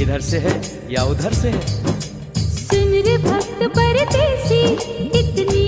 इधर से है या उधर से है? सुन रे भक्त परदेसी, इतनी